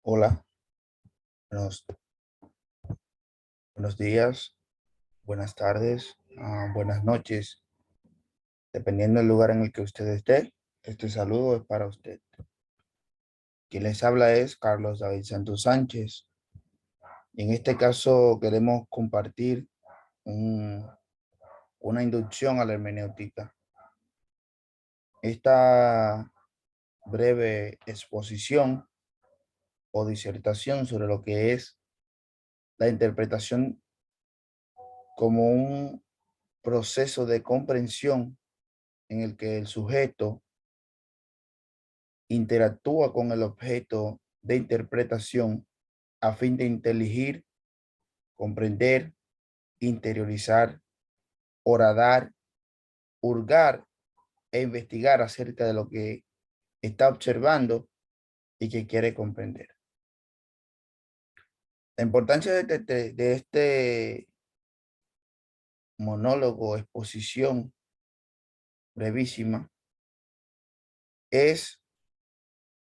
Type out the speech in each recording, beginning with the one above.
Hola, buenos, buenos días, buenas tardes, buenas noches, dependiendo del lugar en el que usted esté. Este saludo es para usted. Quien les habla es Carlos David Santos Sánchez. Y en este caso queremos compartir un- una inducción a la hermenéutica. Esta breve exposición o disertación sobre lo que es la interpretación como un proceso de comprensión en el que el sujeto interactúa con el objeto de interpretación a fin de inteligir, comprender, interiorizar, horadar, hurgar e investigar acerca de lo que está observando y que quiere comprender. La importancia de este monólogo, exposición brevísima, es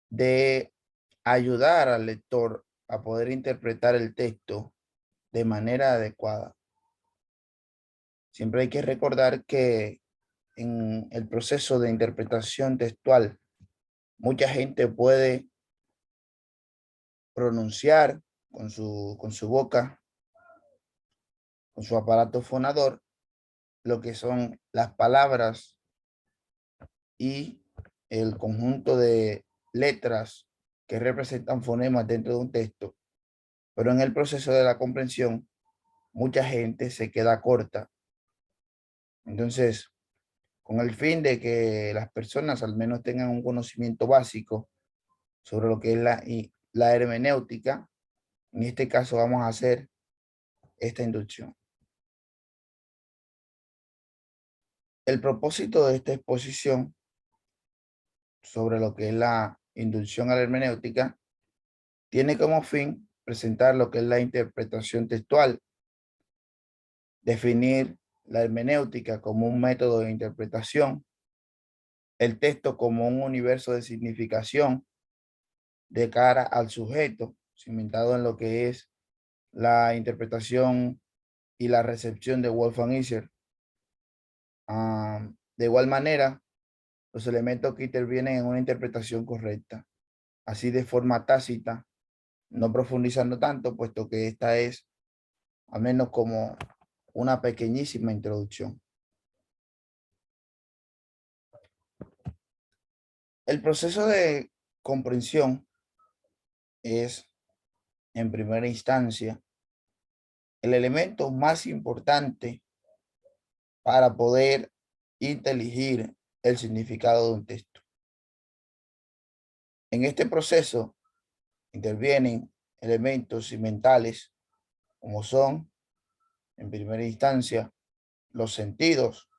de ayudar al lector a poder interpretar el texto de manera adecuada. Siempre hay que recordar que en el proceso de interpretación textual, mucha gente puede pronunciar con su boca, con su aparato fonador, lo que son las palabras y el conjunto de letras que representan fonemas dentro de un texto. Pero en el proceso de la comprensión, mucha gente se queda corta. Entonces, con el fin de que las personas al menos tengan un conocimiento básico sobre lo que es la hermenéutica, en este caso vamos a hacer esta inducción. El propósito de esta exposición sobre lo que es la inducción a la hermenéutica tiene como fin presentar lo que es la interpretación textual, definir la hermenéutica como un método de interpretación, el texto como un universo de significación de cara al sujeto, cimentado en lo que es la interpretación y la recepción de Wolfgang Isser. De igual manera, los elementos que intervienen en una interpretación correcta, así de forma tácita, no profundizando tanto, puesto que esta es al menos como una pequeñísima introducción. El proceso de comprensión es, en primera instancia, el elemento más importante para poder inteligir el significado de un texto. En este proceso intervienen elementos mentales como son, en primera instancia, los sentidos,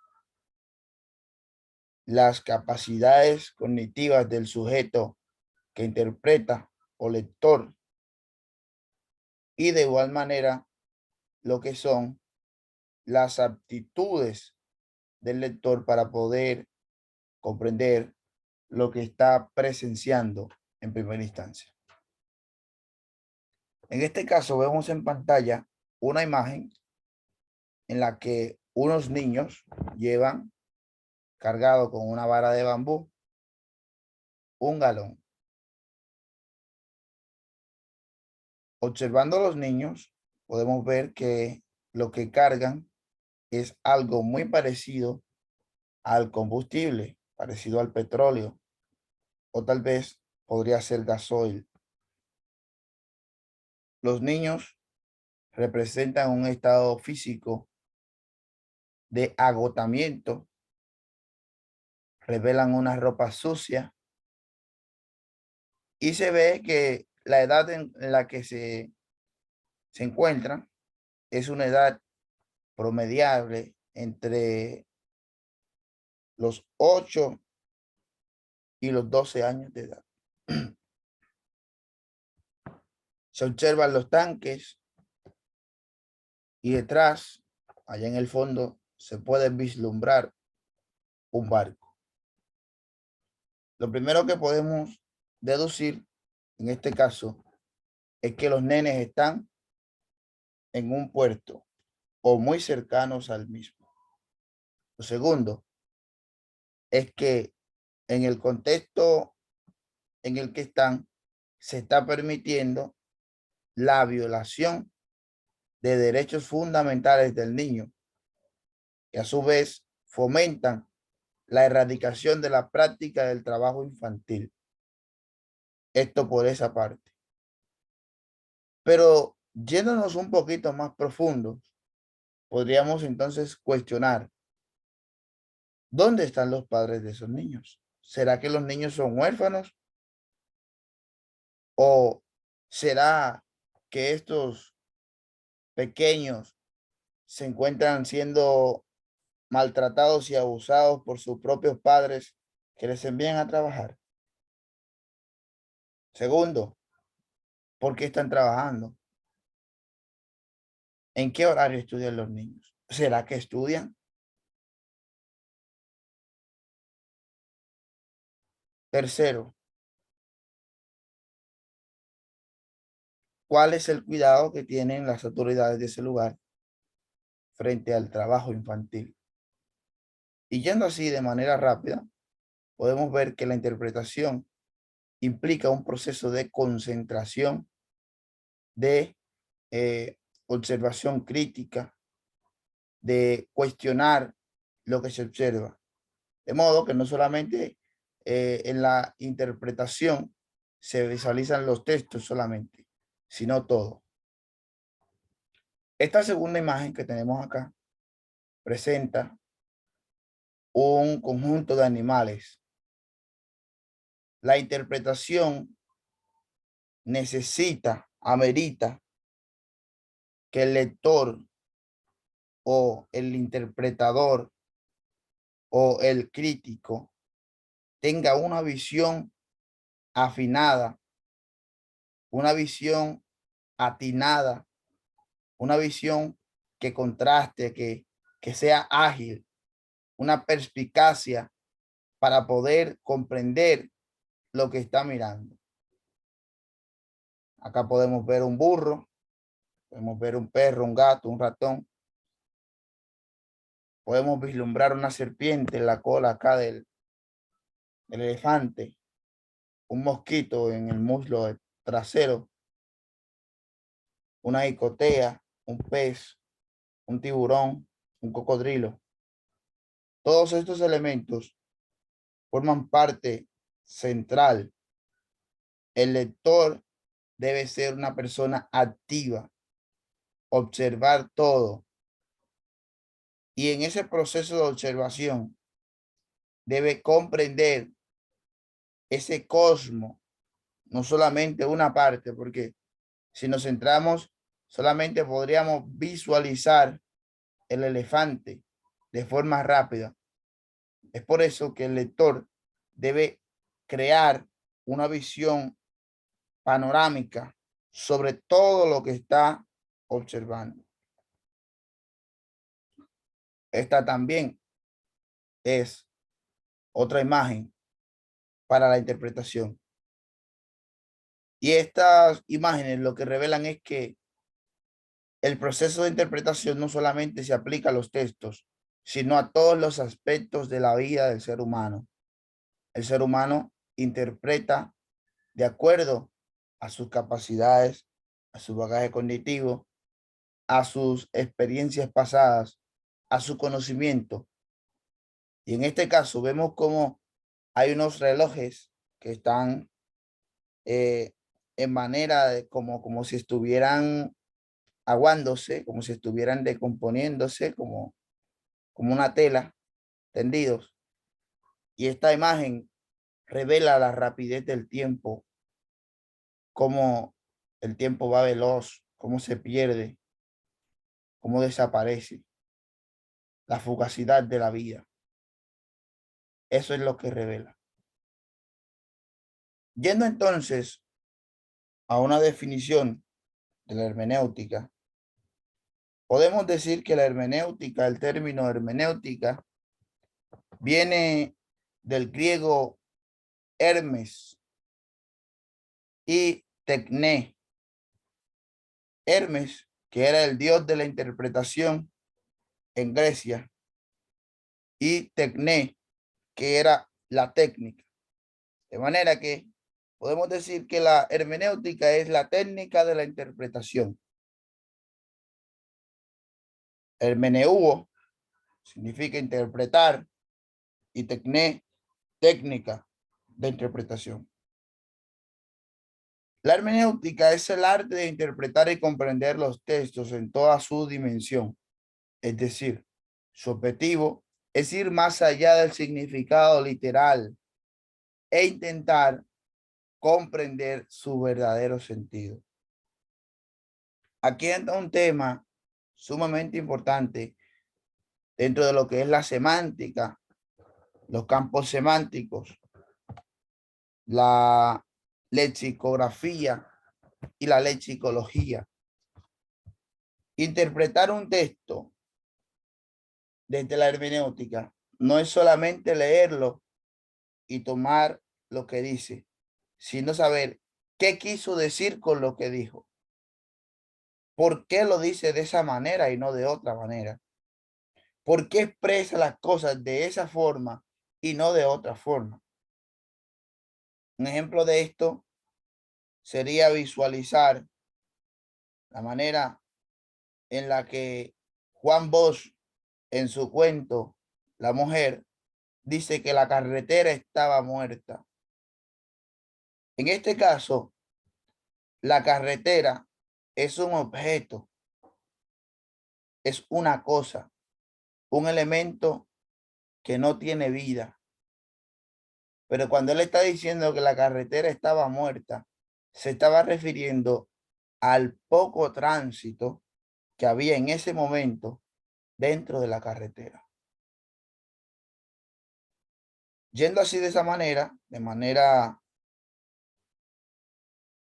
las capacidades cognitivas del sujeto que interpreta o lector, y de igual manera lo que son las aptitudes del lector para poder comprender lo que está presenciando en primera instancia. En este caso vemos en pantalla una imagen en la que unos niños llevan cargado con una vara de bambú un galón. Observando a los niños, podemos ver que lo que cargan es algo muy parecido al combustible, parecido al petróleo, o tal vez podría ser gasoil. Los niños representan un estado físico de agotamiento, revelan una ropa sucia y se ve que la edad en la que se encuentran es una edad promediable entre los 8 y los 12 años de edad. Se observan los tanques y detrás, allá en el fondo, se puede vislumbrar un barco. Lo primero que podemos deducir en este caso es que los nenes están en un puerto o muy cercanos al mismo. Lo segundo es que en el contexto en el que están, se está permitiendo la violación de derechos fundamentales del niño y a su vez fomentan la erradicación de la práctica del trabajo infantil. Esto por esa parte. Pero yéndonos un poquito más profundos, podríamos entonces cuestionar, ¿dónde están los padres de esos niños? ¿Será que los niños son huérfanos? ¿O será que estos pequeños se encuentran siendo maltratados y abusados por sus propios padres que les envían a trabajar? Segundo, ¿por qué están trabajando? ¿En qué horario estudian los niños? ¿Será que estudian? Tercero, ¿cuál es el cuidado que tienen las autoridades de ese lugar frente al trabajo infantil? Y yendo así de manera rápida, podemos ver que la interpretación implica un proceso de concentración, de observación crítica, de cuestionar lo que se observa. De modo que no solamente en la interpretación se visualizan los textos solamente, sino todo. Esta segunda imagen que tenemos acá presenta un conjunto de animales. La interpretación necesita, amerita que el lector o el interpretador o el crítico tenga una visión afinada, una visión atinada, una visión que contraste, que sea ágil, una perspicacia para poder comprender lo que está mirando. Acá podemos ver un burro, podemos ver un perro, un gato, un ratón. Podemos vislumbrar una serpiente en la cola acá del elefante, un mosquito en el muslo trasero, una icotea, un pez, un tiburón, un cocodrilo. Todos estos elementos forman parte central. El lector debe ser una persona activa, observar todo. Y en ese proceso de observación debe comprender ese cosmos, no solamente una parte, porque si nos centramos, solamente podríamos visualizar el elefante de forma rápida. Es por eso que el lector debe crear una visión panorámica sobre todo lo que está observando. Esta también es otra imagen para la interpretación. Y estas imágenes lo que revelan es que el proceso de interpretación no solamente se aplica a los textos, sino a todos los aspectos de la vida del ser humano. El ser humano interpreta de acuerdo a sus capacidades, a su bagaje cognitivo, a sus experiencias pasadas, a su conocimiento. Y en este caso vemos cómo hay unos relojes que están en manera de como si estuvieran aguándose, como si estuvieran descomponiéndose, como una tela, tendidos. Y esta imagen revela la rapidez del tiempo, cómo el tiempo va veloz, cómo se pierde, cómo desaparece, la fugacidad de la vida. Eso es lo que revela. Yendo entonces a una definición de la hermenéutica, podemos decir que la hermenéutica, el término hermenéutica, viene del griego Hermes y tecné, Hermes, que era el dios de la interpretación en Grecia, y Tecné, que era la técnica. De manera que podemos decir que la hermenéutica es la técnica de la interpretación. Hermeneuo significa interpretar y tecné, técnica de interpretación. La hermenéutica es el arte de interpretar y comprender los textos en toda su dimensión. Es decir, su objetivo es ir más allá del significado literal e intentar comprender su verdadero sentido. Aquí entra un tema sumamente importante dentro de lo que es la semántica, los campos semánticos, la lexicografía y la lexicología. Interpretar un texto desde la hermenéutica no es solamente leerlo y tomar lo que dice, sino saber qué quiso decir con lo que dijo. ¿Por qué lo dice de esa manera y no de otra manera? ¿Por qué expresa las cosas de esa forma y no de otra forma? Un ejemplo de esto sería visualizar la manera en la que Juan Bosch en su cuento La mujer dice que la carretera estaba muerta. En este caso, la carretera es un objeto, es una cosa, un elemento que no tiene vida. Pero cuando él está diciendo que la carretera estaba muerta, se estaba refiriendo al poco tránsito que había en ese momento dentro de la carretera. Yendo así de manera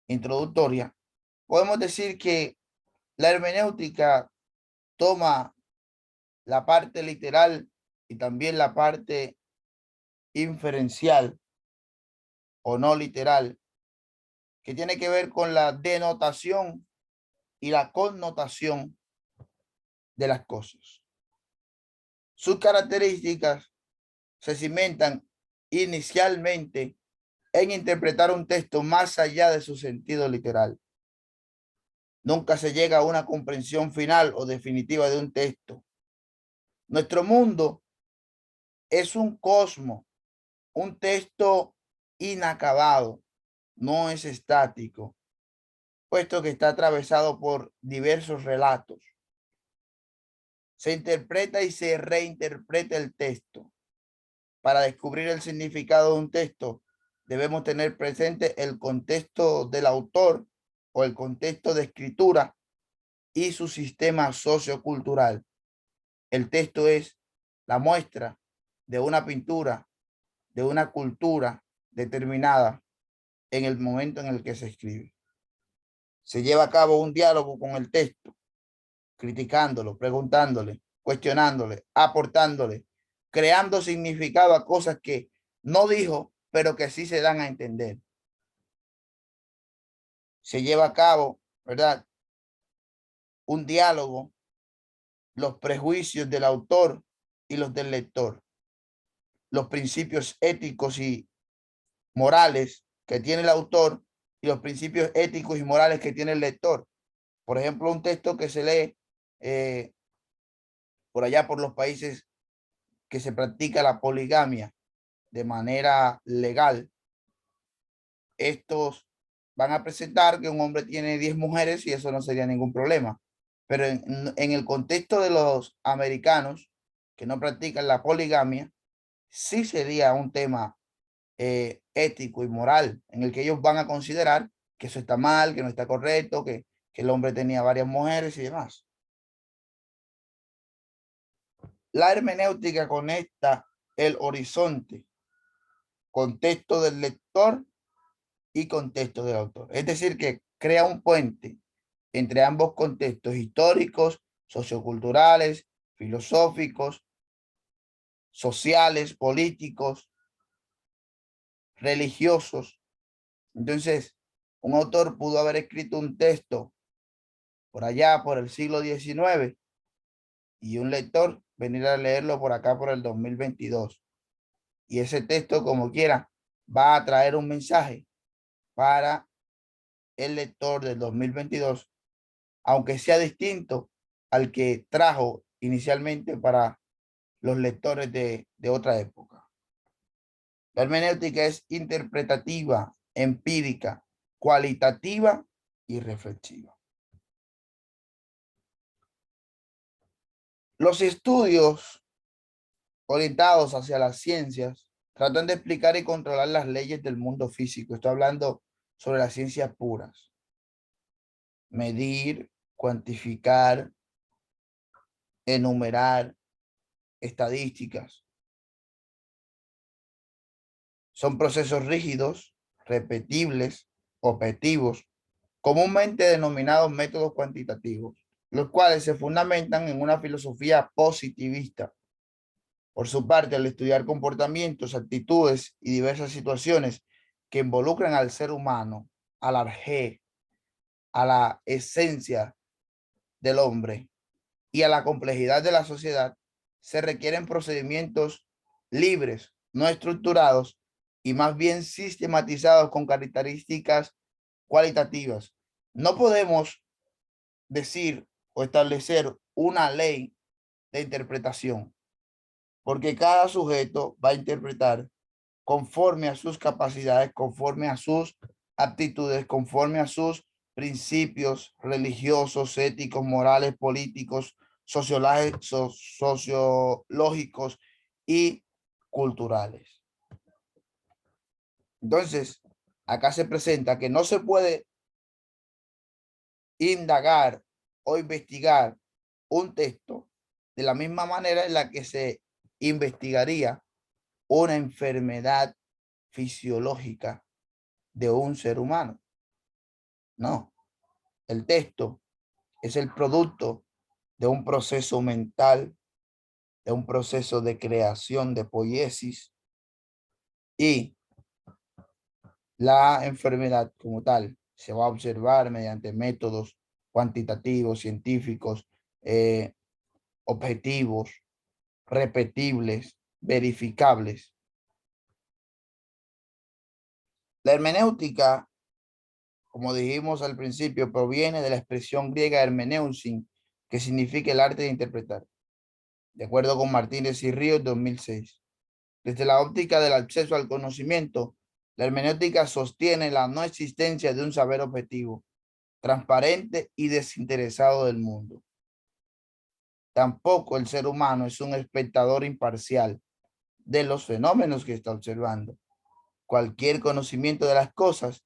introductoria, podemos decir que la hermenéutica toma la parte literal y también la parte inferencial o no literal, que tiene que ver con la denotación y la connotación de las cosas. Sus características se cimentan inicialmente en interpretar un texto más allá de su sentido literal. Nunca se llega a una comprensión final o definitiva de un texto. Nuestro mundo es un cosmos, un texto inacabado, no es estático, puesto que está atravesado por diversos relatos. Se interpreta y se reinterpreta el texto. Para descubrir el significado de un texto, debemos tener presente el contexto del autor o el contexto de escritura y su sistema sociocultural. El texto es la muestra de una pintura, de una cultura determinada en el momento en el que se escribe. Se lleva a cabo un diálogo con el texto, criticándolo, preguntándole, cuestionándole, aportándole, creando significado a cosas que no dijo, pero que sí se dan a entender. Se lleva a cabo, ¿verdad? Un diálogo, los prejuicios del autor y los del lector, los principios éticos y morales que tiene el autor y los principios éticos y morales que tiene el lector. Por ejemplo, un texto que se lee por allá por los países que se practica la poligamia de manera legal, estos van a presentar que un hombre tiene 10 mujeres y eso no sería ningún problema. Pero en el contexto de los americanos que no practican la poligamia, sí sería un tema ético y moral en el que ellos van a considerar que eso está mal, que no está correcto, que el hombre tenía varias mujeres y demás. La hermenéutica conecta el horizonte, contexto del lector y contexto del autor. Es decir, que crea un puente entre ambos contextos históricos, socioculturales, filosóficos, sociales, políticos, religiosos. Entonces, un autor pudo haber escrito un texto por allá por el siglo XIX y un lector venir a leerlo por acá por el 2022. Y ese texto, como quiera, va a traer un mensaje para el lector del 2022, aunque sea distinto al que trajo inicialmente para los lectores de otra época. La hermenéutica es interpretativa, empírica, cualitativa y reflexiva. Los estudios orientados hacia las ciencias tratan de explicar y controlar las leyes del mundo físico. Estoy hablando sobre las ciencias puras. Medir, cuantificar, enumerar, estadísticas. Son procesos rígidos, repetibles, objetivos, comúnmente denominados métodos cuantitativos, los cuales se fundamentan en una filosofía positivista. Por su parte, al estudiar comportamientos, actitudes y diversas situaciones que involucran al ser humano, al arjé, a la esencia del hombre y a la complejidad de la sociedad, se requieren procedimientos libres, no estructurados y más bien sistematizados con características cualitativas. No podemos decir o establecer una ley de interpretación, porque cada sujeto va a interpretar conforme a sus capacidades, conforme a sus aptitudes, conforme a sus principios religiosos, éticos, morales, políticos, sociológicos y culturales. Entonces, acá se presenta que no se puede indagar o investigar un texto de la misma manera en la que se investigaría una enfermedad fisiológica de un ser humano. No, el texto es el producto de un proceso mental, de un proceso de creación de poiesis, y la enfermedad como tal se va a observar mediante métodos cuantitativos, científicos, objetivos, repetibles, verificables. La hermenéutica, como dijimos al principio, proviene de la expresión griega hermeneusin, que significa el arte de interpretar, de acuerdo con Martínez y Ríos, 2006. Desde la óptica del acceso al conocimiento, la hermenéutica sostiene la no existencia de un saber objetivo, transparente y desinteresado del mundo. Tampoco el ser humano es un espectador imparcial de los fenómenos que está observando. Cualquier conocimiento de las cosas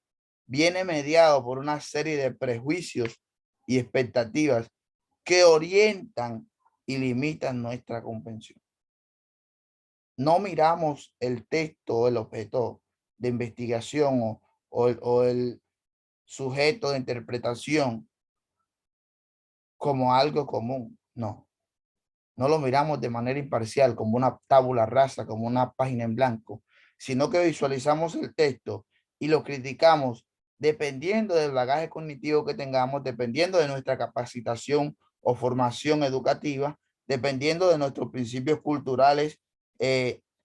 viene mediado por una serie de prejuicios y expectativas que orientan y limitan nuestra comprensión. No miramos el texto o el objeto de investigación o el sujeto de interpretación como algo común. No, no lo miramos de manera imparcial, como una tabula rasa, como una página en blanco, sino que visualizamos el texto y lo criticamos dependiendo del bagaje cognitivo que tengamos, dependiendo de nuestra capacitación o formación educativa, dependiendo de nuestros principios culturales,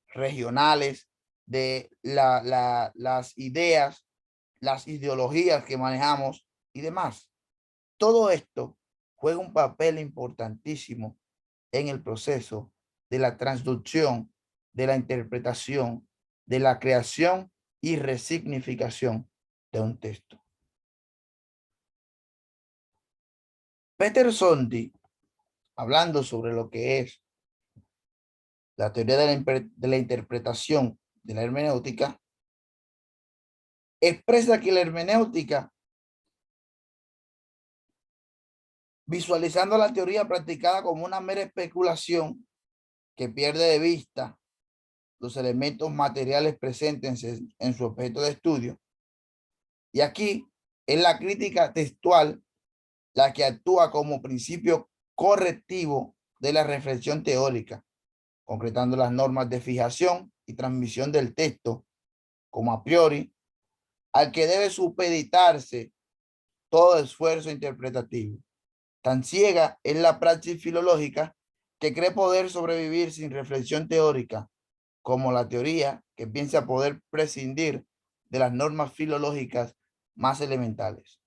regionales, de las ideas, las ideologías que manejamos y demás. Todo esto juega un papel importantísimo en el proceso de la transducción, de la interpretación, de la creación y resignificación de un texto. Peter Sondy, hablando sobre lo que es la teoría de la interpretación de la hermenéutica, expresa que la hermenéutica, visualizando la teoría practicada como una mera especulación que pierde de vista los elementos materiales presentes en su objeto de estudio. Y aquí es la crítica textual la que actúa como principio correctivo de la reflexión teórica, concretando las normas de fijación y transmisión del texto como a priori, al que debe supeditarse todo esfuerzo interpretativo. Tan ciega es la praxis filológica que cree poder sobrevivir sin reflexión teórica, como la teoría que piensa poder prescindir de las normas filológicas más elementales.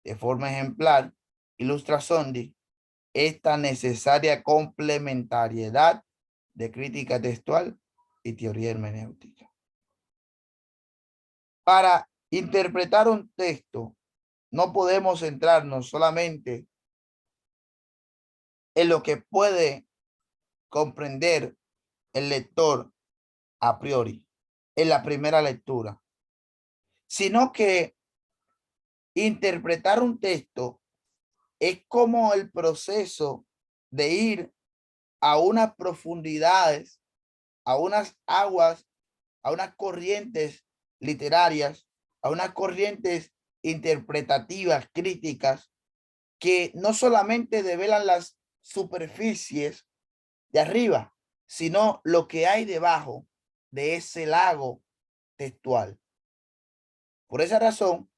De forma ejemplar, ilustra Sondi esta necesaria complementariedad de crítica textual y teoría hermenéutica. Para interpretar un texto, no podemos centrarnos solamente en lo que puede comprender el lector a priori, en la primera lectura, sino que interpretar un texto es como el proceso de ir a unas profundidades, a unas aguas, a unas corrientes literarias, a unas corrientes interpretativas, críticas, que no solamente develan las superficies de arriba, sino lo que hay debajo de ese lago textual. Por esa razón,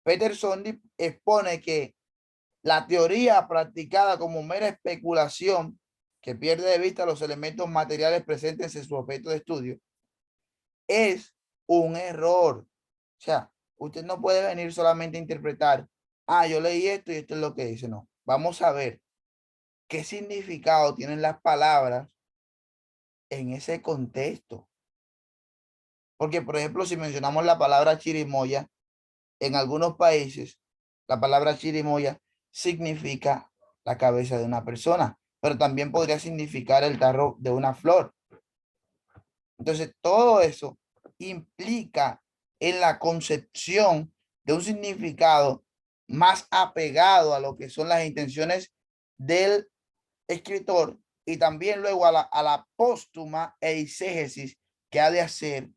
Peterson expone que la teoría practicada como mera especulación, que pierde de vista los elementos materiales presentes en su objeto de estudio, es un error. O sea, usted no puede venir solamente a interpretar, yo leí esto y esto es lo que dice. No, vamos a ver qué significado tienen las palabras en ese contexto. Porque, por ejemplo, si mencionamos la palabra chirimoya, en algunos países, la palabra chirimoya significa la cabeza de una persona, pero también podría significar el tarro de una flor. Entonces, todo eso implica en la concepción de un significado más apegado a lo que son las intenciones del escritor y también luego a la póstuma e exégesis que ha de hacer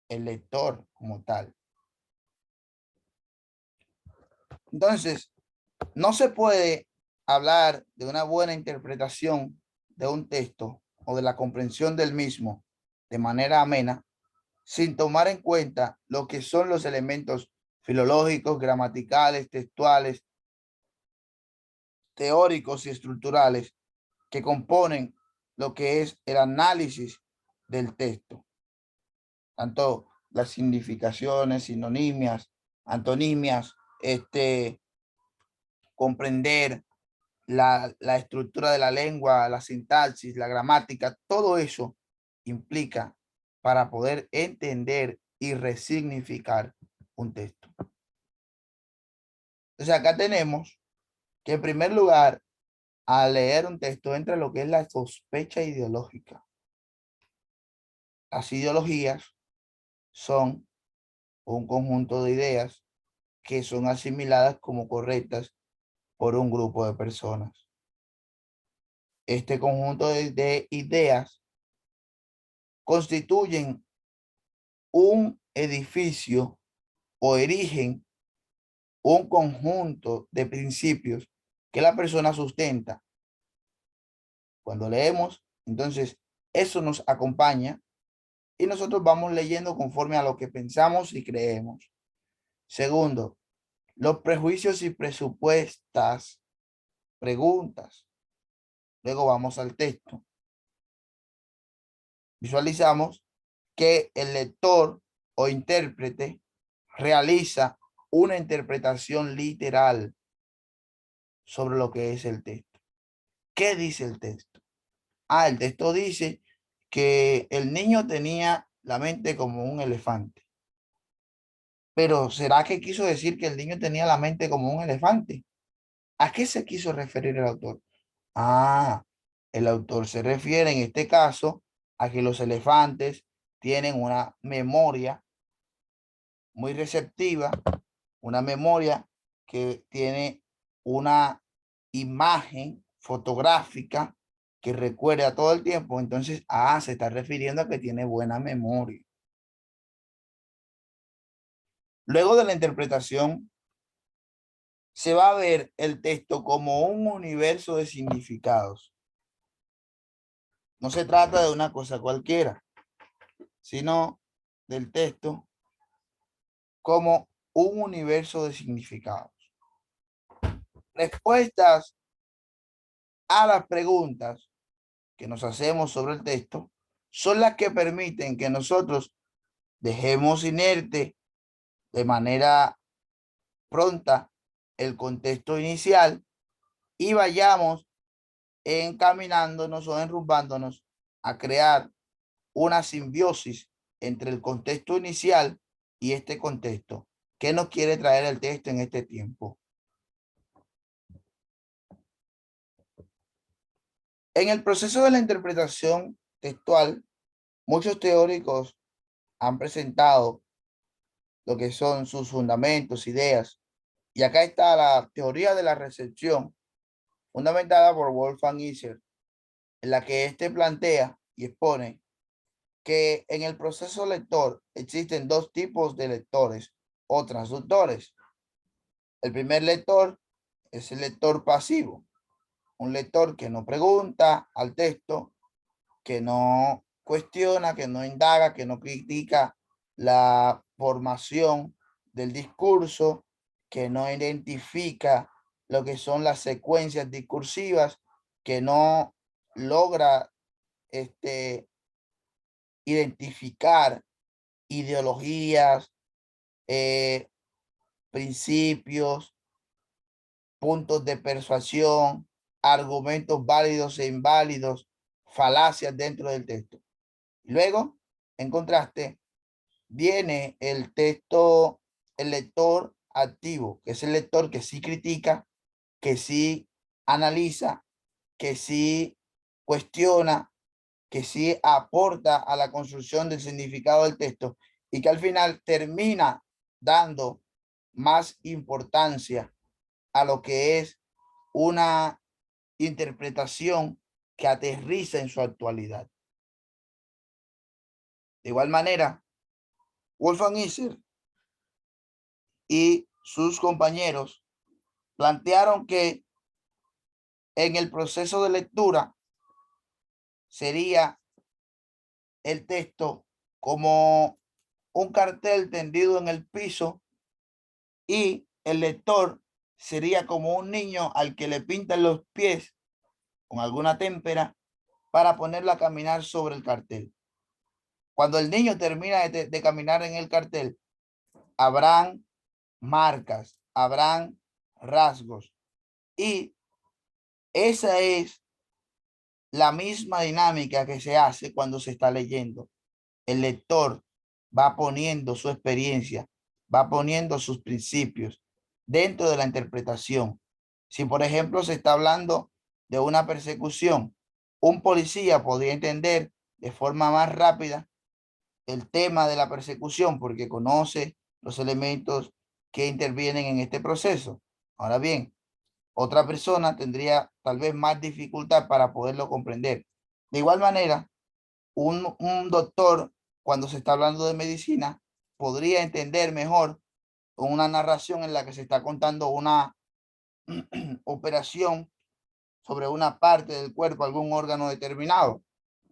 el lector como tal. Entonces, no se puede hablar de una buena interpretación de un texto o de la comprensión del mismo de manera amena sin tomar en cuenta lo que son los elementos filológicos, gramaticales, textuales, teóricos y estructurales que componen lo que es el análisis del texto. Tanto las significaciones, sinonimias, antonimias, comprender la estructura de la lengua, la sintaxis, la gramática, todo eso implica para poder entender y resignificar un texto. Entonces acá tenemos que en primer lugar, al leer un texto entra lo que es la sospecha ideológica. Las ideologías son un conjunto de ideas que son asimiladas como correctas por un grupo de personas. Este conjunto de ideas constituyen un edificio o erigen un conjunto de principios que la persona sustenta. Cuando leemos, entonces eso nos acompaña y nosotros vamos leyendo conforme a lo que pensamos y creemos. Segundo, los prejuicios y presupuestas preguntas. Luego vamos al texto. Visualizamos que el lector o intérprete realiza una interpretación literal sobre lo que es el texto. ¿Qué dice el texto? El texto dice que el niño tenía la mente como un elefante. Pero ¿será que quiso decir que el niño tenía la mente como un elefante? ¿A qué se quiso referir el autor? El autor se refiere en este caso a que los elefantes tienen una memoria muy receptiva, una memoria que tiene una imagen fotográfica que recuerda todo el tiempo. Entonces, se está refiriendo a que tiene buena memoria. Luego de la interpretación, se va a ver el texto como un universo de significados. No se trata de una cosa cualquiera, sino del texto como un universo de significados. Respuestas a las preguntas que nos hacemos sobre el texto son las que permiten que nosotros dejemos inerte de manera pronta el contexto inicial y vayamos encaminándonos o enrumbándonos a crear una simbiosis entre el contexto inicial y este contexto. ¿Qué nos quiere traer el texto en este tiempo? En el proceso de la interpretación textual, muchos teóricos han presentado lo que son sus fundamentos, ideas. Y acá está la teoría de la recepción, fundamentada por Wolfgang Isser, en la que éste plantea y expone que en el proceso lector existen dos tipos de lectores o transductores. El primer lector es el lector pasivo, un lector que no pregunta al texto, que no cuestiona, que no indaga, que no critica la formación del discurso, que no identifica lo que son las secuencias discursivas, que no logra identificar ideologías, principios, puntos de persuasión, argumentos válidos e inválidos, falacias dentro del texto. Luego, en contraste, viene el texto, el lector activo, que es el lector que sí critica, que sí analiza, que sí cuestiona, que sí aporta a la construcción del significado del texto y que al final termina dando más importancia a lo que es una interpretación que aterriza en su actualidad. De igual manera, Wolfgang Isser y sus compañeros plantearon que en el proceso de lectura sería el texto como un cartel tendido en el piso y el lector sería como un niño al que le pintan los pies con alguna témpera para ponerlo a caminar sobre el cartel. Cuando el niño termina de caminar en el cartel, habrán marcas, habrán rasgos y esa es la misma dinámica que se hace cuando se está leyendo. El lector va poniendo su experiencia, va poniendo sus principios dentro de la interpretación. Si, por ejemplo, se está hablando de una persecución, un policía podría entender de forma más rápida el tema de la persecución porque conoce los elementos que intervienen en este proceso. Ahora bien, otra persona tendría tal vez más dificultad para poderlo comprender. De igual manera, un doctor, cuando se está hablando de medicina, podría entender mejor una narración en la que se está contando una operación sobre una parte del cuerpo, algún órgano determinado.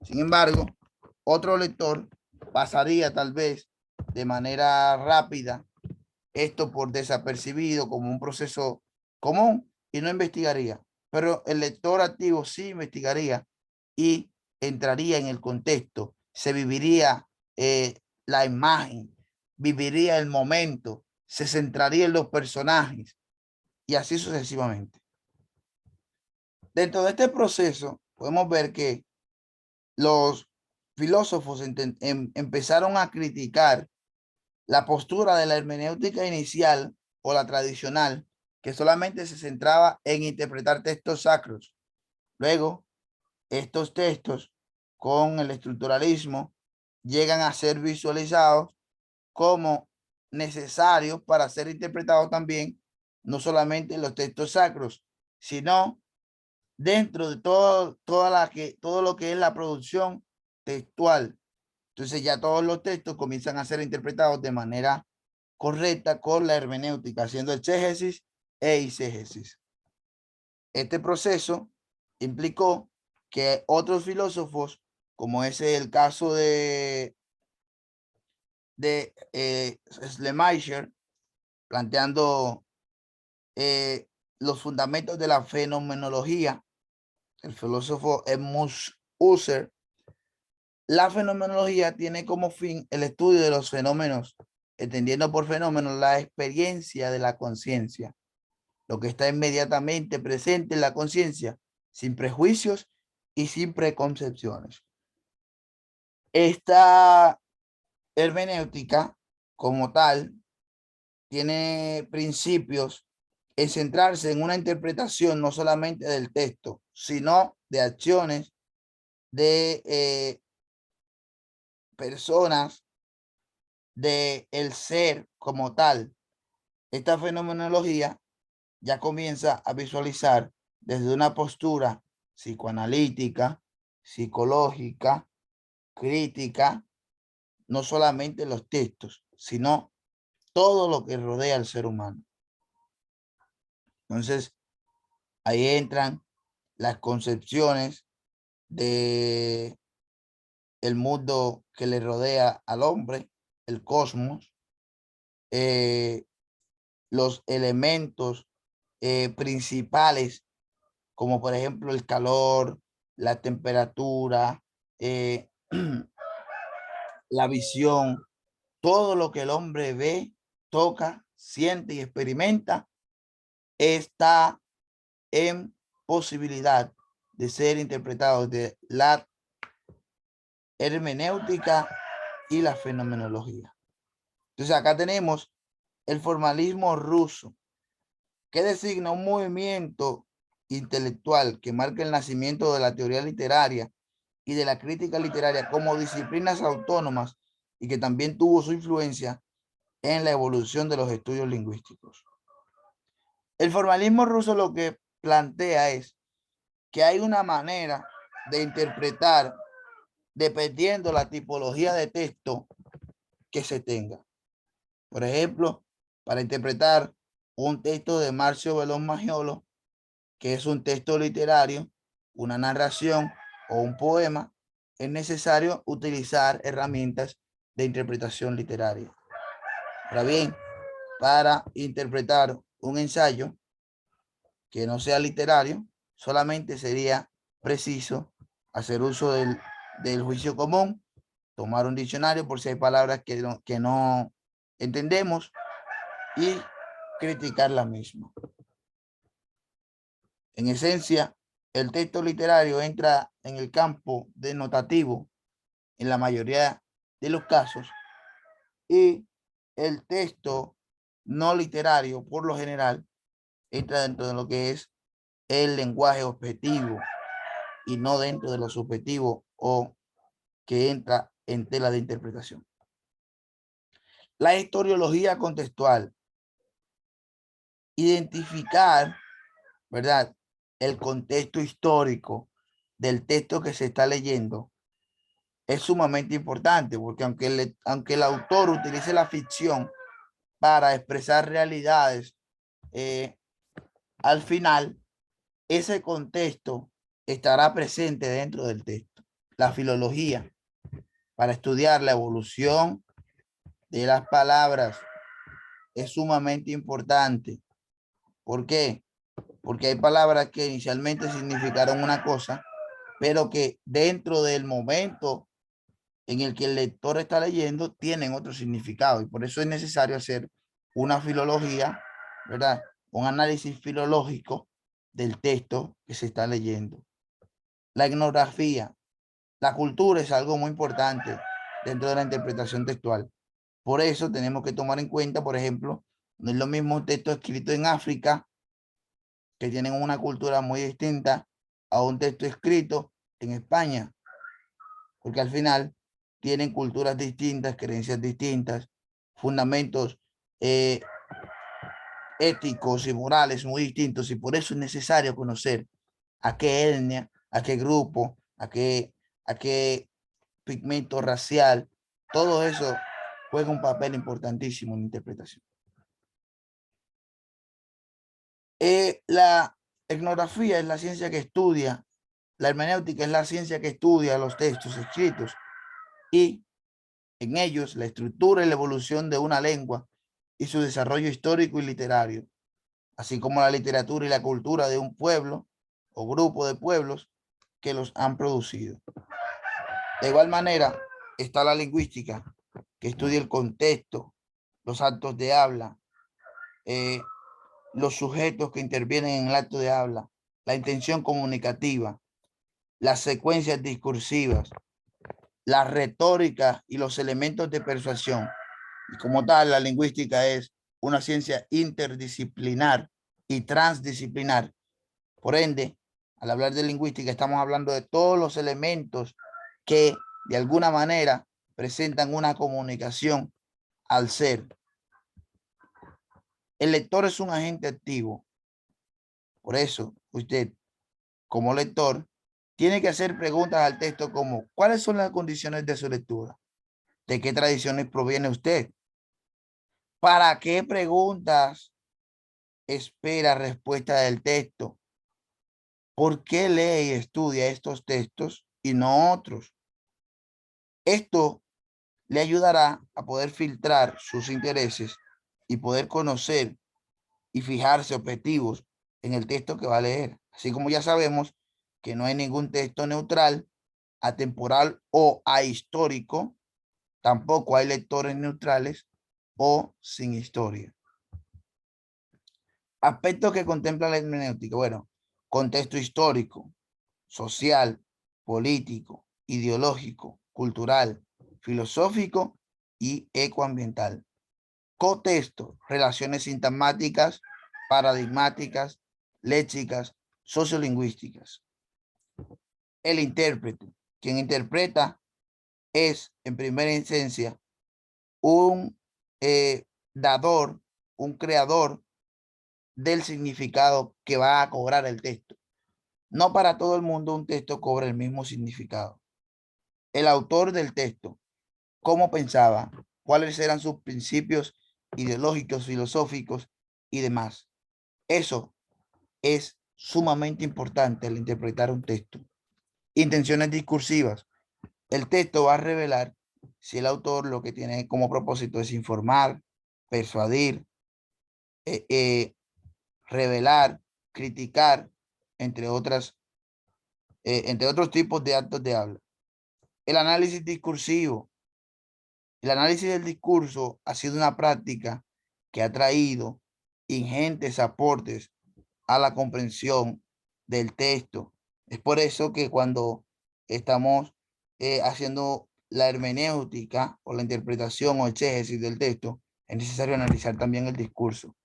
Sin embargo, otro lector pasaría tal vez de manera rápida esto por desapercibido como un proceso común y no investigaría. Pero el lector activo sí investigaría y entraría en el contexto, se viviría la imagen, viviría el momento, se centraría en los personajes y así sucesivamente. Dentro de este proceso podemos ver que los filósofos empezaron a criticar la postura de la hermenéutica inicial o la tradicional, que solamente se centraba en interpretar textos sacros. Luego, estos textos con el estructuralismo llegan a ser visualizados como necesarios para ser interpretados también, no solamente en los textos sacros, sino dentro de todo lo que es la producción textual. Entonces ya todos los textos comienzan a ser interpretados de manera correcta con la hermenéutica, haciendo exégesis e eisegesis. Este proceso implicó que otros filósofos, como es el caso de Schleiermacher, planteando los fundamentos de la fenomenología, el filósofo Edmund Husserl, la fenomenología tiene como fin el estudio de los fenómenos, entendiendo por fenómenos la experiencia de la conciencia, lo que está inmediatamente presente en la conciencia, sin prejuicios y sin preconcepciones. Esta hermenéutica, como tal, tiene principios en centrarse en una interpretación no solamente del texto, sino de acciones de personas, de el ser como tal. Esta fenomenología ya comienza a visualizar desde una postura psicoanalítica, psicológica, crítica, no solamente los textos, sino todo lo que rodea al ser humano. Entonces, ahí entran las concepciones de el mundo que le rodea al hombre, el cosmos, los elementos principales, como por ejemplo el calor, la temperatura, la visión, todo lo que el hombre ve, toca, siente y experimenta está en posibilidad de ser interpretado de la hermenéutica y la fenomenología. Entonces acá tenemos el formalismo ruso, que designa un movimiento intelectual que marca el nacimiento de la teoría literaria y de la crítica literaria como disciplinas autónomas y que también tuvo su influencia en la evolución de los estudios lingüísticos. El formalismo ruso lo que plantea es que hay una manera de interpretar dependiendo la tipología de texto que se tenga. Por ejemplo, para interpretar un texto de Marcio Belón Magiolo, que es un texto literario, una narración o un poema, es necesario utilizar herramientas de interpretación literaria. Ahora bien, para interpretar un ensayo que no sea literario, solamente sería preciso hacer uso del juicio común, tomar un diccionario por si hay palabras que no entendemos y criticar la misma. En esencia, el texto literario entra en el campo denotativo en la mayoría de los casos y el texto no literario, por lo general, entra dentro de lo que es el lenguaje objetivo y no dentro de lo subjetivo o que entra en tela de interpretación. La historiología contextual. Identificar, ¿verdad?, el contexto histórico del texto que se está leyendo es sumamente importante porque aunque el autor utilice la ficción para expresar realidades, al final ese contexto estará presente dentro del texto. La filología, para estudiar la evolución de las palabras, es sumamente importante. ¿Por qué? Porque hay palabras que inicialmente significaron una cosa, pero que dentro del momento en el que el lector está leyendo tienen otro significado y por eso es necesario hacer una filología, ¿verdad? Un análisis filológico del texto que se está leyendo. La etnografía, la cultura es algo muy importante dentro de la interpretación textual. Por eso tenemos que tomar en cuenta, por ejemplo, no es lo mismo un texto escrito en África, que tienen una cultura muy distinta, a un texto escrito en España, porque al final tienen culturas distintas, creencias distintas, fundamentos éticos y morales muy distintos, y por eso es necesario conocer a qué etnia, a qué grupo, a qué pigmento racial, todo eso juega un papel importantísimo en la interpretación. La etnografía es la ciencia que estudia, la hermenéutica es la ciencia que estudia los textos escritos y en ellos la estructura y la evolución de una lengua y su desarrollo histórico y literario, así como la literatura y la cultura de un pueblo o grupo de pueblos que los han producido. De igual manera, está la lingüística, que estudia el contexto, los actos de habla, los sujetos que intervienen en el acto de habla, la intención comunicativa, las secuencias discursivas, la retórica y los elementos de persuasión. Y como tal, la lingüística es una ciencia interdisciplinar y transdisciplinar. Por ende, al hablar de lingüística, estamos hablando de todos los elementos que de alguna manera presentan una comunicación al ser. El lector es un agente activo. Por eso, usted, como lector, tiene que hacer preguntas al texto como: ¿cuáles son las condiciones de su lectura? ¿De qué tradiciones proviene usted? ¿Para qué preguntas espera respuesta del texto? ¿Por qué lee y estudia estos textos y no otros? Esto le ayudará a poder filtrar sus intereses y poder conocer y fijarse objetivos en el texto que va a leer. Así como ya sabemos que no hay ningún texto neutral, atemporal o ahistórico, tampoco hay lectores neutrales o sin historia. Aspectos que contempla la hermenéutica. Bueno, contexto histórico, social, político, ideológico, cultural, filosófico y ecoambiental. Contexto, relaciones sintamáticas, paradigmáticas, léxicas, sociolingüísticas. El intérprete, quien interpreta, es en primera instancia un dador, un creador del significado que va a cobrar el texto. No para todo el mundo un texto cobra el mismo significado. El autor del texto, cómo pensaba, cuáles eran sus principios ideológicos, filosóficos y demás. Eso es sumamente importante al interpretar un texto. Intenciones discursivas. El texto va a revelar si el autor lo que tiene como propósito es informar, persuadir, revelar, criticar, entre otros tipos de actos de habla. El análisis discursivo. El análisis del discurso ha sido una práctica que ha traído ingentes aportes a la comprensión del texto. Es por eso que cuando estamos haciendo la hermenéutica o la interpretación o exégesis del texto, es necesario analizar también el discurso.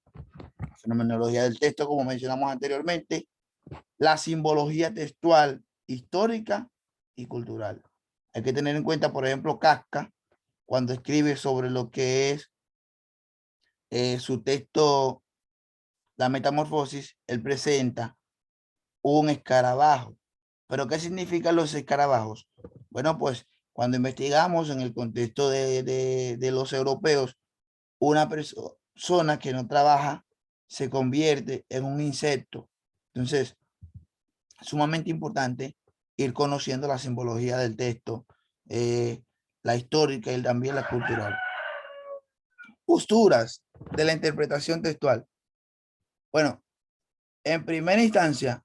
La fenomenología del texto, como mencionamos anteriormente, la simbología textual, histórica y cultural. Hay que tener en cuenta, por ejemplo, Kafka, cuando escribe sobre lo que es su texto, La Metamorfosis, él presenta un escarabajo. ¿Pero qué significan los escarabajos? Bueno, pues cuando investigamos en el contexto de los europeos, una persona que no trabaja se convierte en un insecto. Entonces, sumamente importante ir conociendo la simbología del texto, la histórica y también la cultural. Posturas de la interpretación textual. Bueno, en primera instancia,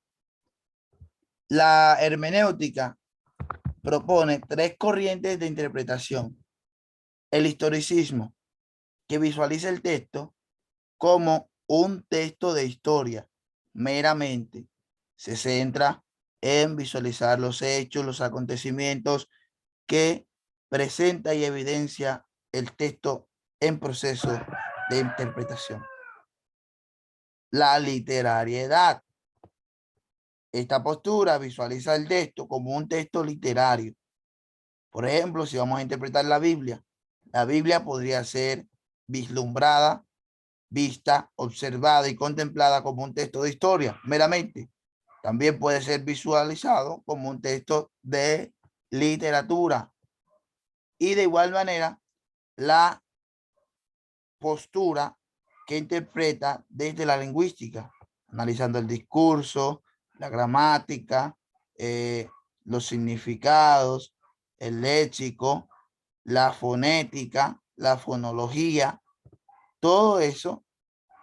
la hermenéutica propone tres corrientes de interpretación. El historicismo, que visualiza el texto como un texto de historia, meramente. Se centra en visualizar los hechos, los acontecimientos que presenta y evidencia el texto en proceso de interpretación. La literariedad. Esta postura visualiza el texto como un texto literario. Por ejemplo, si vamos a interpretar la Biblia podría ser vislumbrada, vista, observada y contemplada como un texto de historia, meramente. También puede ser visualizado como un texto de literatura. Y de igual manera, la postura que interpreta desde la lingüística, analizando el discurso, la gramática, los significados, el léxico, la fonética, la fonología, todo eso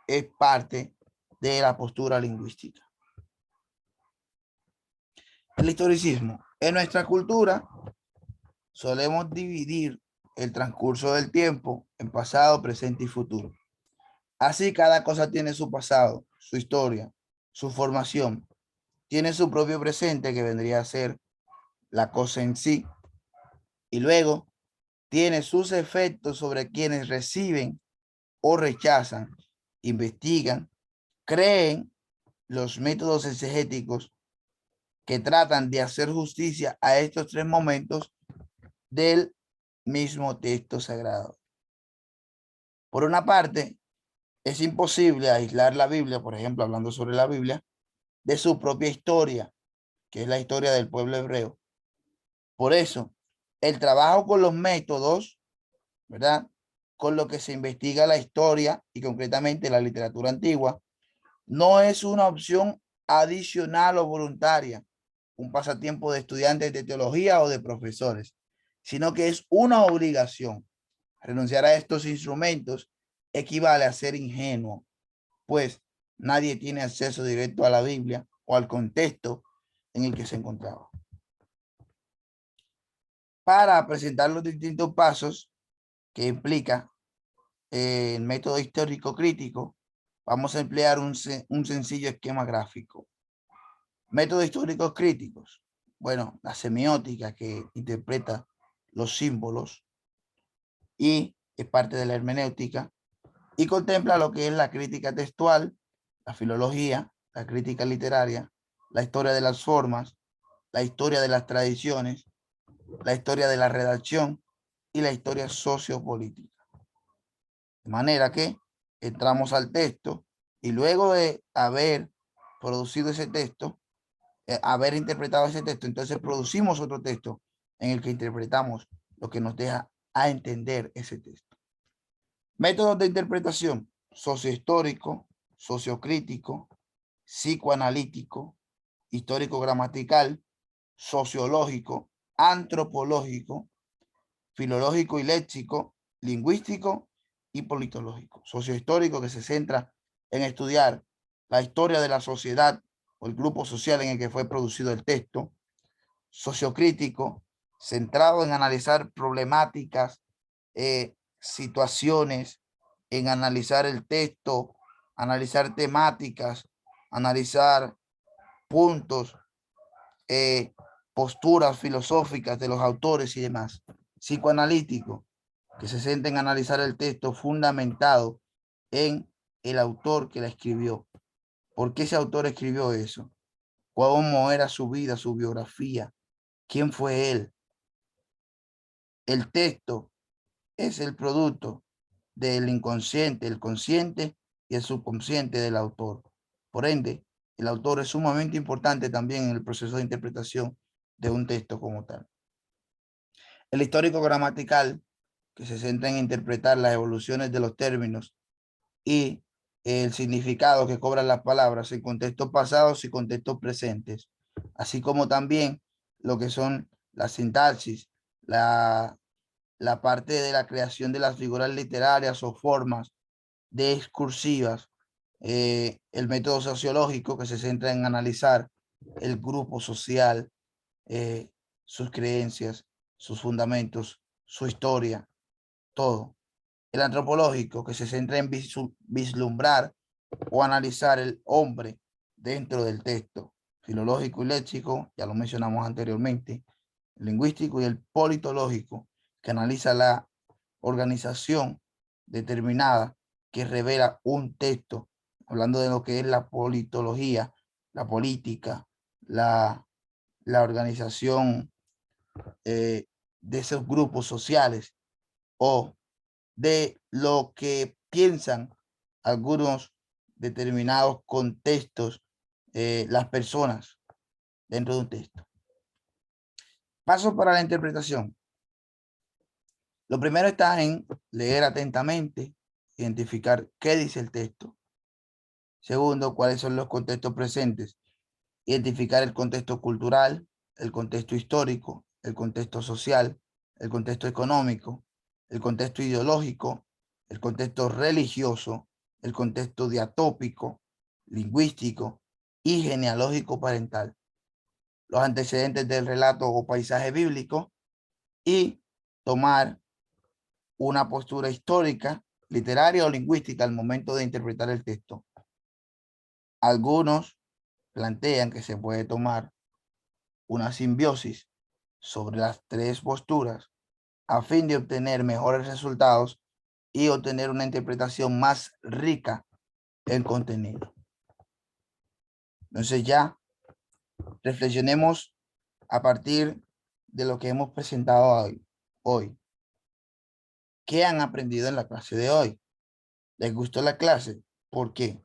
es parte de la postura lingüística. El historicismo. En nuestra cultura solemos dividir el transcurso del tiempo en pasado, presente y futuro. Así cada cosa tiene su pasado, su historia, su formación. Tiene su propio presente que vendría a ser la cosa en sí. Y luego tiene sus efectos sobre quienes reciben o rechazan, investigan, creen los métodos exegéticos que tratan de hacer justicia a estos tres momentos del mismo texto sagrado. Por una parte, es imposible aislar la Biblia, por ejemplo, hablando sobre la Biblia, de su propia historia, que es la historia del pueblo hebreo. Por eso, el trabajo con los métodos, ¿verdad? Con lo que se investiga la historia y concretamente la literatura antigua, no es una opción adicional o voluntaria, un pasatiempo de estudiantes de teología o de profesores, sino que es una obligación. Renunciar a estos instrumentos equivale a ser ingenuo, pues nadie tiene acceso directo a la Biblia o al contexto en el que se encontraba. Para presentar los distintos pasos que implica el método histórico crítico, vamos a emplear un sencillo esquema gráfico. Métodos históricos críticos. Bueno, la semiótica que interpreta los símbolos y es parte de la hermenéutica y contempla lo que es la crítica textual, la filología, la crítica literaria, la historia de las formas, la historia de las tradiciones, la historia de la redacción y la historia sociopolítica. De manera que entramos al texto y luego de haber producido ese texto, haber interpretado ese texto, entonces producimos otro texto en el que interpretamos lo que nos deja a entender ese texto. Métodos de interpretación: sociohistórico, sociocrítico, psicoanalítico, histórico-gramatical, sociológico, antropológico, filológico y léxico, lingüístico y politológico. Sociohistórico, que se centra en estudiar la historia de la sociedad o el grupo social en el que fue producido el texto. Sociocrítico, centrado en analizar problemáticas, situaciones, en analizar el texto, analizar temáticas, analizar puntos, posturas filosóficas de los autores y demás. Psicoanalítico, que se centra en analizar el texto fundamentado en el autor que la escribió. ¿Por qué ese autor escribió eso? ¿Cómo era su vida, su biografía? ¿Quién fue él? El texto es el producto del inconsciente, el consciente y el subconsciente del autor. Por ende, el autor es sumamente importante también en el proceso de interpretación de un texto como tal. El histórico gramatical, que se centra en interpretar las evoluciones de los términos y el significado que cobran las palabras en contextos pasados y contextos presentes, así como también lo que son la sintaxis, la parte de la creación de las figuras literarias o formas discursivas, el método sociológico que se centra en analizar el grupo social, sus creencias, sus fundamentos, su historia, todo. El antropológico que se centra en vislumbrar o analizar el hombre dentro del texto. Filológico y léxico, ya lo mencionamos anteriormente. El lingüístico y el politológico, que analiza la organización determinada que revela un texto, hablando de lo que es la politología, la política, la organización de esos grupos sociales o de lo que piensan algunos determinados contextos, las personas dentro de un texto. Paso para la interpretación. Lo primero está en leer atentamente, identificar qué dice el texto. Segundo, cuáles son los contextos presentes. Identificar el contexto cultural, el contexto histórico, el contexto social, el contexto económico, el contexto ideológico, el contexto religioso, el contexto diatópico, lingüístico y genealógico parental. los antecedentes del relato o paisaje bíblico y tomar una postura histórica, literaria o lingüística al momento de interpretar el texto. Algunos plantean que se puede tomar una simbiosis sobre las tres posturas a fin de obtener mejores resultados y obtener una interpretación más rica en contenido. Entonces ya reflexionemos a partir de lo que hemos presentado hoy. ¿Qué han aprendido en la clase de hoy? ¿Les gustó la clase? ¿Por qué?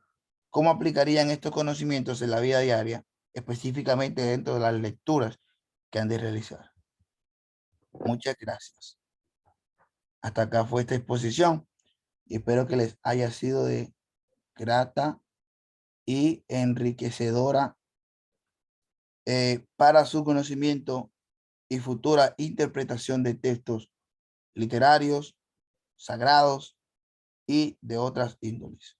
¿Cómo aplicarían estos conocimientos en la vida diaria, específicamente dentro de las lecturas que han de realizar? Muchas gracias. Hasta acá fue esta exposición y espero que les haya sido de grata y enriquecedora para su conocimiento y futura interpretación de textos literarios, sagrados y de otras índoles.